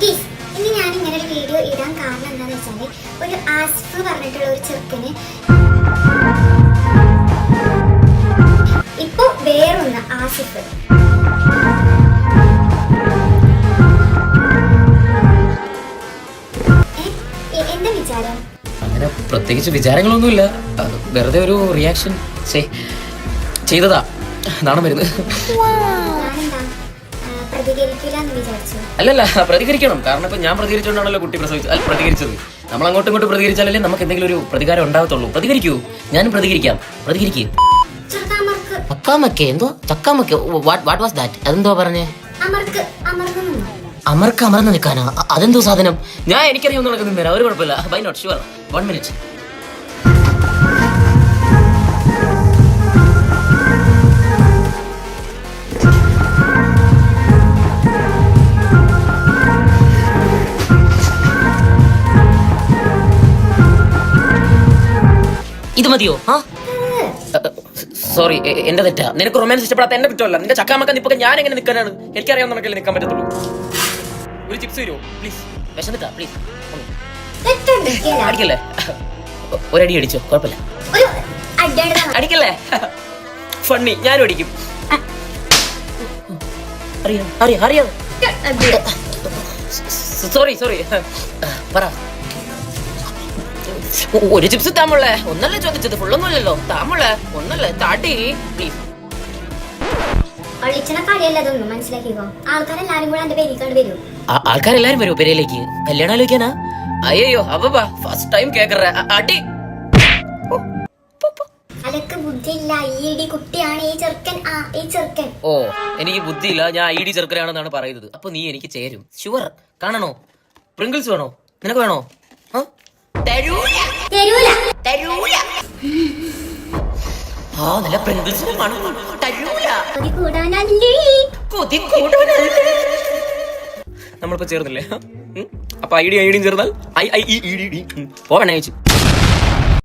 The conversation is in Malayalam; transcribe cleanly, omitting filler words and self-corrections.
ഗീസ്, ഇന്ന് ഞാൻ ഇങ്ങനെ ഒരു വീഡിയോ ഇടാൻ കാരണം എന്താണെന്ന് വെച്ചാൽ ഒരു ആസിഫ് പറഞ്ഞിട്ടുള്ള ഒരു ചെറുക്കന് ഇപ്പൊ വേറൊന്ന് ആസിഫ് എന്താ വിചാരം? അങ്ങനെ പ്രത്യേകിച്ച് വിചാരങ്ങളൊന്നുമില്ല, വെറുതെ ഒരു റിയാക്ഷൻ ചെയ്തതാ. നാണം വരുന്നത്. അല്ലല്ല, പ്രതികരിക്കണം. കാരണം ഇപ്പൊ ഞാൻ പ്രതികരിച്ചോണ്ടാണല്ലോ കുട്ടി പ്രതികരിച്ചത്. നമ്മൾ അങ്ങോട്ടും ഇങ്ങോട്ടും പ്രതികരിച്ചാലല്ലേ നമുക്ക് എന്തെങ്കിലും ഒരു പ്രതികാരം ഉണ്ടാകത്തുള്ളൂ. പ്രതികരിക്കൂ, ഞാനും പ്രതികരിക്കാം. പ്രതികരിക്കൂ. ചക്കാമക്കെ എന്തോ? ചക്കാമക്കെ വാട്ട് വാസ് ദാറ്റ്? അതെന്തോ പറഞ്ഞേ? അമർക്ക് അമർന്ന് നിൽക്കാനാ? അതെന്തോ സാധനം? ഞാൻ എനിക്കറിയാവുന്ന നടക്കുന്ന നേരം, ഒരു കുഴപ്പമില്ല. Bye not sure. 1 minute. ഇത് മതിയോ? സോറി, എന്റെ തെറ്റാ. നിനക്ക് റൊമാൻസ് ഇഷ്ടപ്പെടാത്ത എന്റെ കുറ്റമല്ല. നിന്റെ ചക്കാമക്ക നിപ്പൊക്കെ ഞാൻ എങ്ങനെ നിൽക്കാനാണ്? എനിക്കറിയാം നമുക്കല്ലേ നിൽക്കാൻ പറ്റത്തുള്ളൂ. ഒരു ചിപ്സ് തരുമോ പ്ലീസ്? വിശന്നിട്ടാ പ്ലീസ്. അടിക്കല്ലേ? ഒരടി അടിച്ചോ, കുഴപ്പമില്ല. അടിക്കല്ലേ? ഫണ്ണി, ഞാനും അടിക്കും. അറിയാം. സോറി പറ. ഒരു ചിപ്സ് താമുള്ളേ. ഒന്നല്ലേ ചോദിച്ചത്, ഫുള്ളൊന്നുമല്ലല്ലോ. താമുള്ളേ ഒന്നല്ലേ, താട്ടി പ്ലീസ്. ആൾക്കാരെല്ലാരും വരും പെരയിലേക്ക്. കല്യാണം ആലോചിക്കാനാ? അയ്യോ അപ്പ ഫസ്റ്റ് ടൈം കേക്കറ അടി. ഓ, എനിക്ക് ബുദ്ധിയില്ല. ഞാൻ ഐഡി ചെറുക്കനാണെന്നാണ് പറയുന്നത്. അപ്പൊ നീ എനിക്ക് ചേരും. ഷുവർ. കാണണോ? പ്രിങ്കിൾസ് വേണോ? നിനക്ക് വേണോ? നല്ല പ്രിങ്കിൾസ് നമ്മളിപ്പോ ചേർന്നില്ലേ? അപ്പൊ ഐഡിയും ചേർന്നാൽ പോകണേ.